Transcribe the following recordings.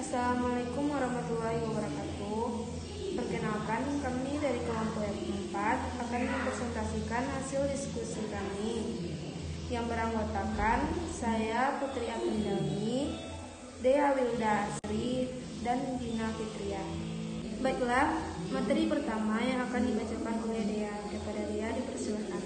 Assalamualaikum warahmatullahi wabarakatuh. Perkenalkan, kami dari kelompok yang 4 akan mempresentasikan hasil diskusi kami yang beranggotakan saya Putri Apindami, Dea Wilda Asri, dan Dina Fitria. Baiklah, materi pertama yang akan dibacakan oleh Dea. Kepada Dea dipersilakan.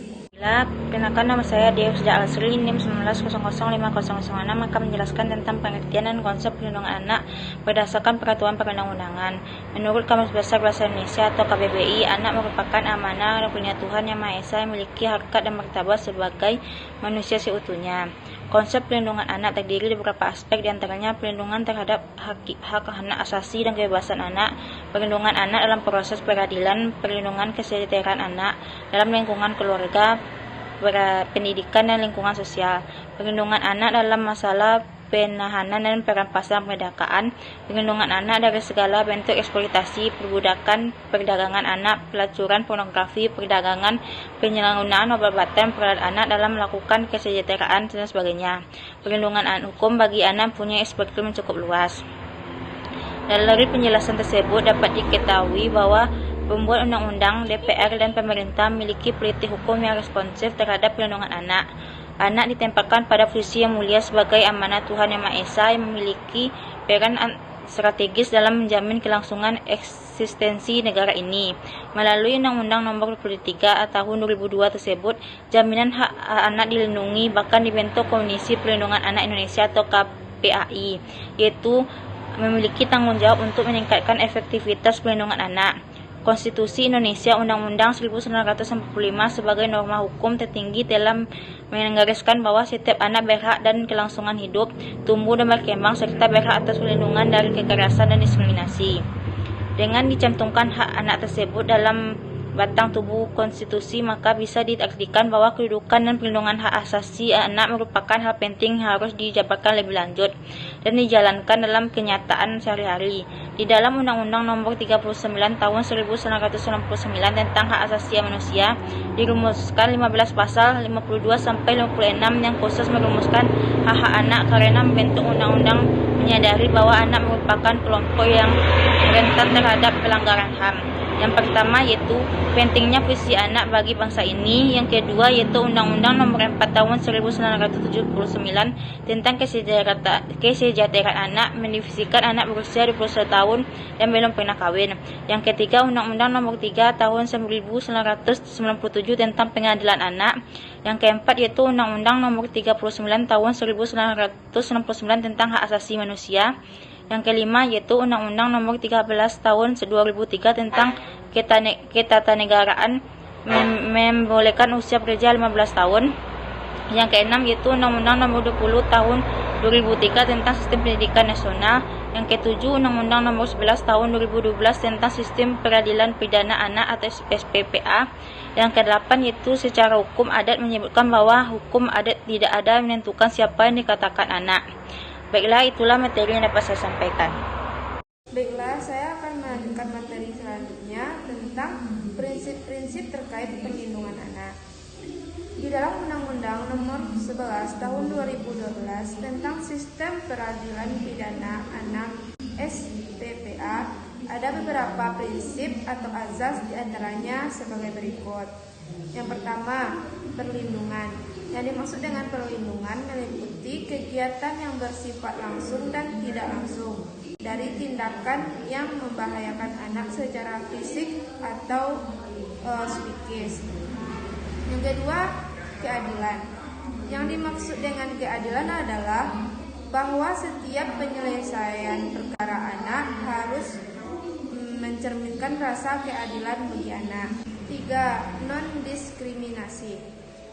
Perkenalkan, nama saya Dea Wilda Asri, NIM 19005006, akan menjelaskan tentang pengertian dan konsep perlindungan anak berdasarkan peraturan perundang-undangan. Menurut Kamus Besar Bahasa Indonesia atau KBBI, anak merupakan amanah dan karunia Tuhan Yang Maha Esa yang memiliki harkat dan martabat sebagai manusia seutuhnya. Konsep perlindungan anak terdiri dari beberapa aspek, diantaranya perlindungan terhadap hak anak asasi dan kebebasan anak, perlindungan anak dalam proses peradilan, perlindungan kesejahteraan anak dalam lingkungan keluarga, pendidikan dan lingkungan sosial, perlindungan anak dalam masalah penahanan dan perampasan perdagangan, perlindungan anak dari segala bentuk eksploitasi, perbudakan, perdagangan anak, pelacuran, pornografi, perdagangan, penyalahgunaan obat-obatan, perawatan anak dalam melakukan kesejahteraan dan sebagainya. Perlindungan hukum bagi anak punya spektrum cukup luas. Dari penjelasan tersebut dapat diketahui bahwa pembuat undang-undang, DPR, dan pemerintah memiliki politik hukum yang responsif terhadap perlindungan anak. Anak ditempatkan pada posisi yang mulia sebagai amanah Tuhan Yang Maha Esa yang memiliki peran strategis dalam menjamin kelangsungan eksistensi negara ini. Melalui Undang-Undang Nomor 23 Tahun 2002 tersebut, jaminan hak anak dilindungi, bahkan dibentuk Komisi Perlindungan Anak Indonesia atau KPAI, yaitu memiliki tanggung jawab untuk meningkatkan efektivitas perlindungan anak. Konstitusi Indonesia Undang-Undang 1945 sebagai norma hukum tertinggi telah menggariskan bahwa setiap anak berhak dan kelangsungan hidup, tumbuh dan berkembang, serta berhak atas perlindungan dari kekerasan dan diskriminasi. Dengan dicantumkan hak anak tersebut dalam batang tubuh konstitusi, maka bisa diartikan bahwa kedudukan dan perlindungan hak asasi anak merupakan hal penting yang harus dijabarkan lebih lanjut dan dijalankan dalam kenyataan sehari-hari. Di dalam Undang-Undang Nomor 39 Tahun 1999 tentang hak asasi manusia dirumuskan 15 pasal 52 sampai 56 yang khusus merumuskan hak-hak anak karena membentuk undang-undang menyadari bahwa anak merupakan kelompok yang rentan terhadap pelanggaran HAM. Yang pertama yaitu pentingnya visi anak bagi bangsa ini. Yang kedua yaitu Undang-Undang Nomor 4 Tahun 1979 tentang kesejahteraan anak mendefinisikan anak berusia 21 tahun dan belum pernah kawin. Yang ketiga Undang-Undang Nomor 3 Tahun 1997 tentang pengadilan anak. Yang keempat yaitu Undang-Undang Nomor 39 Tahun 1999 tentang hak asasi manusia. Yang kelima yaitu Undang-Undang Nomor 13 Tahun 2003 tentang ketatanegaraan membolehkan usia bekerja 15 tahun. Yang keenam yaitu Undang-Undang Nomor 20 Tahun 2003 tentang Sistem Pendidikan Nasional. Yang ketujuh Undang-Undang Nomor 11 Tahun 2012 tentang Sistem Peradilan Pidana Anak atau SPPA. Yang kedelapan yaitu secara hukum adat menyebutkan bahwa hukum adat tidak ada menentukan siapa yang dikatakan anak. Baiklah, itulah materi yang dapat saya sampaikan. Baiklah, saya akan melanjutkan materi selanjutnya tentang prinsip-prinsip terkait perlindungan anak. Di dalam Undang-Undang Nomor 11 Tahun 2012 tentang Sistem Peradilan Pidana Anak SPPA ada beberapa prinsip atau azas, diantaranya sebagai berikut. Yang pertama, perlindungan. Yang dimaksud dengan perlindungan meliputi kegiatan yang bersifat langsung dan tidak langsung dari tindakan yang membahayakan anak secara fisik atau psikis. Yang kedua, keadilan. Yang dimaksud dengan keadilan adalah bahwa setiap penyelesaian perkara anak harus mencerminkan rasa keadilan bagi anak. 3. Non-diskriminasi.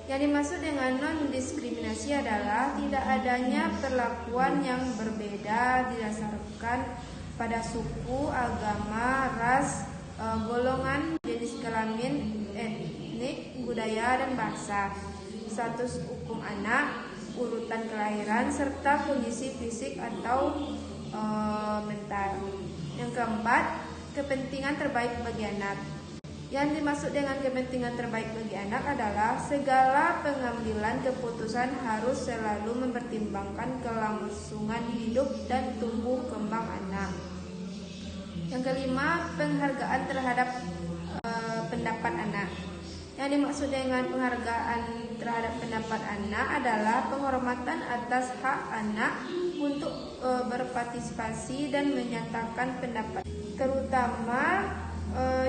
Yang dimaksud dengan non-diskriminasi adalah tidak adanya perlakuan yang berbeda didasarkan pada suku, agama, ras, golongan, jenis kelamin, etnik, budaya, dan bahasa, status hukum anak, urutan kelahiran, serta kondisi fisik atau mental. Yang keempat, kepentingan terbaik bagi anak. Yang dimaksud dengan kepentingan terbaik bagi anak adalah segala pengambilan keputusan harus selalu mempertimbangkan kelangsungan hidup dan tumbuh kembang anak. Yang kelima, penghargaan terhadap pendapat anak. Yang dimaksud dengan penghargaan terhadap pendapat anak adalah penghormatan atas hak anak untuk berpartisipasi dan menyatakan pendapat, terutama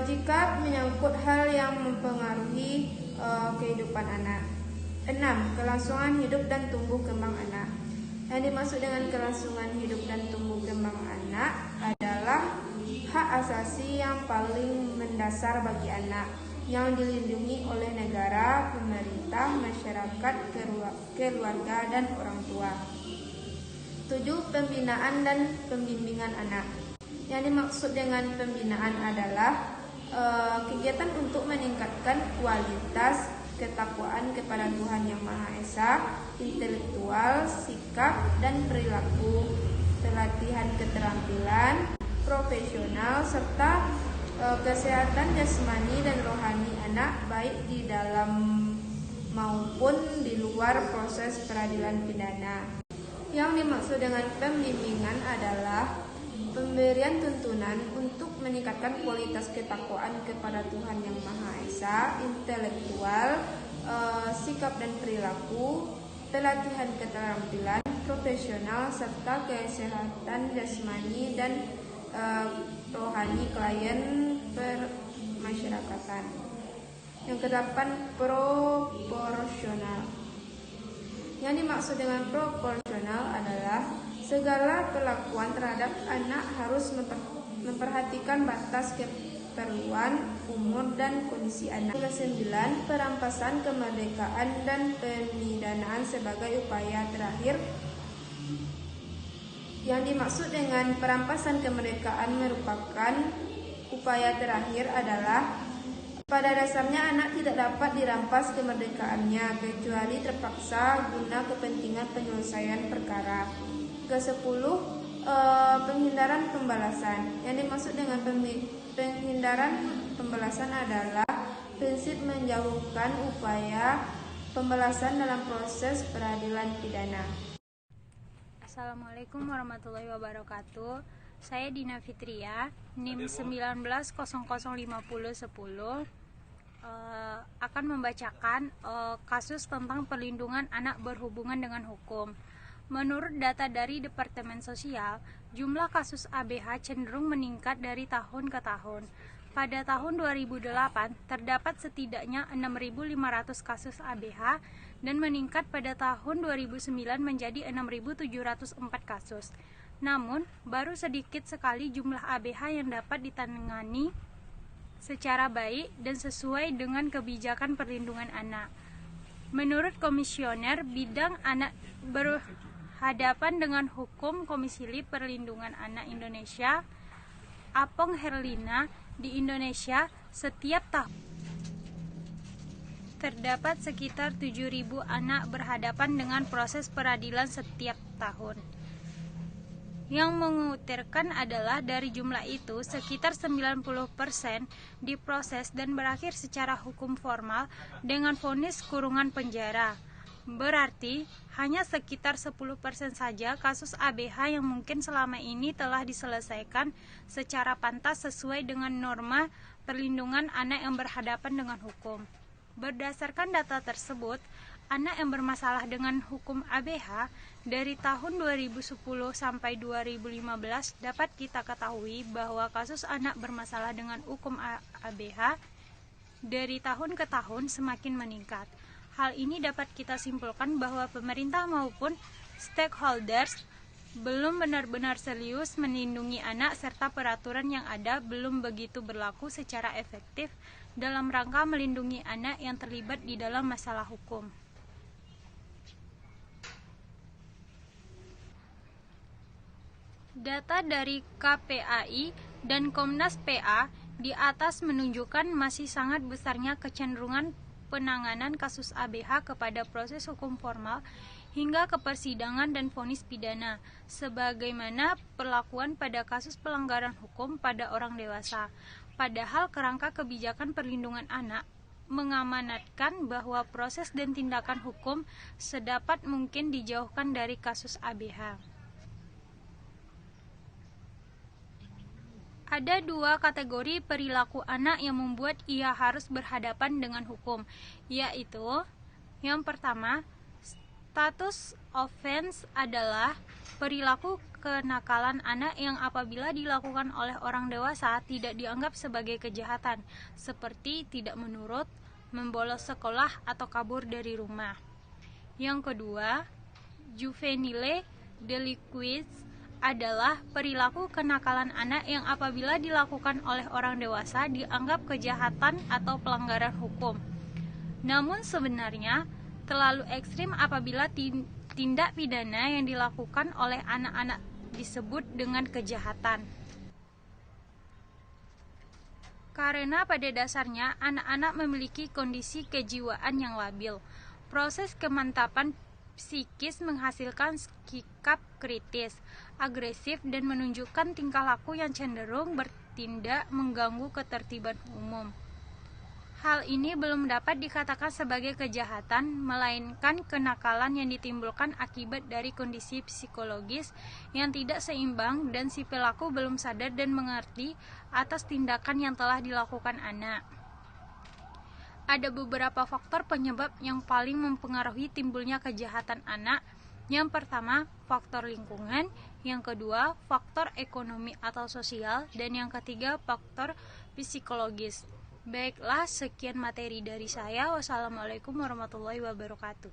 jika menyangkut hal yang mempengaruhi kehidupan anak. 6. Kelangsungan hidup dan tumbuh kembang anak. Yang dimaksud dengan kelangsungan hidup dan tumbuh kembang anak adalah hak asasi yang paling mendasar bagi anak, yang dilindungi oleh negara, pemerintah, masyarakat, keluarga, dan orang tua. 7. Pembinaan dan pembimbingan anak. Yang dimaksud dengan pembinaan adalah kegiatan untuk meningkatkan kualitas ketakwaan kepada Tuhan Yang Maha Esa, intelektual, sikap, dan perilaku, pelatihan keterampilan profesional, serta kesehatan jasmani dan rohani anak, baik di dalam maupun di luar proses peradilan pidana. Yang dimaksud dengan pembimbingan adalah pemberian tuntunan untuk meningkatkan kualitas ketakwaan kepada Tuhan Yang Maha Esa, intelektual, sikap dan perilaku, pelatihan keterampilan profesional, serta kesehatan jasmani dan rohani klien permasyarakatan. Yang ke-8, proporsional. Yang dimaksud dengan proporsional adalah segala perlakuan terhadap anak harus memperhatikan batas keperluan, umur, dan kondisi anak. Yang ke-9, perampasan kemerdekaan dan pemidanaan sebagai upaya terakhir. Yang dimaksud dengan perampasan kemerdekaan merupakan upaya terakhir adalah pada dasarnya anak tidak dapat dirampas kemerdekaannya kecuali terpaksa guna kepentingan penyelesaian perkara. Ke-10, penghindaran pembalasan. Yang dimaksud dengan penghindaran pembalasan adalah prinsip menjauhkan upaya pembalasan dalam proses peradilan pidana. Assalamualaikum warahmatullahi wabarakatuh. Saya Dina Fitria, NIM 19005010, akan membacakan kasus tentang perlindungan anak berhubungan dengan hukum. Menurut data dari Departemen Sosial, jumlah kasus ABH cenderung meningkat dari tahun ke tahun. Pada tahun 2008, terdapat setidaknya 6.500 kasus ABH dan meningkat pada tahun 2009 menjadi 6.704 kasus. Namun, baru sedikit sekali jumlah ABH yang dapat ditangani secara baik dan sesuai dengan kebijakan perlindungan anak. Menurut Komisioner Bidang Anak Berhadapan dengan Hukum Komisi LIB Perlindungan Anak Indonesia, Apong Herlina, di Indonesia setiap tahun terdapat sekitar 7.000 anak berhadapan dengan proses peradilan setiap tahun. Yang mengutarakan adalah dari jumlah itu, sekitar 90% diproses dan berakhir secara hukum formal dengan vonis kurungan penjara. Berarti, hanya sekitar 10% saja kasus ABH yang mungkin selama ini telah diselesaikan secara pantas sesuai dengan norma perlindungan anak yang berhadapan dengan hukum. Berdasarkan data tersebut, anak yang bermasalah dengan hukum ABH dari tahun 2010 sampai 2015 dapat kita ketahui bahwa kasus anak bermasalah dengan hukum ABH dari tahun ke tahun semakin meningkat. Hal ini dapat kita simpulkan bahwa pemerintah maupun stakeholders belum benar-benar serius melindungi anak serta peraturan yang ada belum begitu berlaku secara efektif dalam rangka melindungi anak yang terlibat di dalam masalah hukum. Data dari KPAI dan Komnas PA di atas menunjukkan masih sangat besarnya kecenderungan penanganan kasus ABH kepada proses hukum formal hingga ke persidangan dan vonis pidana, sebagaimana perlakuan pada kasus pelanggaran hukum pada orang dewasa. Padahal kerangka kebijakan perlindungan anak mengamanatkan bahwa proses dan tindakan hukum sedapat mungkin dijauhkan dari kasus ABH. Ada dua kategori perilaku anak yang membuat ia harus berhadapan dengan hukum, yaitu yang pertama, status offense adalah perilaku kenakalan anak yang apabila dilakukan oleh orang dewasa tidak dianggap sebagai kejahatan, seperti tidak menurut, membolos sekolah, atau kabur dari rumah. Yang kedua, juvenile delinquents adalah perilaku kenakalan anak yang apabila dilakukan oleh orang dewasa dianggap kejahatan atau pelanggaran hukum. Namun sebenarnya terlalu ekstrim apabila tindak pidana yang dilakukan oleh anak-anak disebut dengan kejahatan. Karena pada dasarnya anak-anak memiliki kondisi kejiwaan yang labil. Proses kemantapan psikis menghasilkan sikap kritis, agresif, dan menunjukkan tingkah laku yang cenderung bertindak mengganggu ketertiban umum. Hal ini belum dapat dikatakan sebagai kejahatan, melainkan kenakalan yang ditimbulkan akibat dari kondisi psikologis yang tidak seimbang dan si pelaku belum sadar dan mengerti atas tindakan yang telah dilakukan anak. Ada beberapa faktor penyebab yang paling mempengaruhi timbulnya kejahatan anak. Yang pertama, faktor lingkungan, yang kedua, faktor ekonomi atau sosial, dan yang ketiga, faktor psikologis. Baiklah, sekian materi dari saya. Wassalamualaikum warahmatullahi wabarakatuh.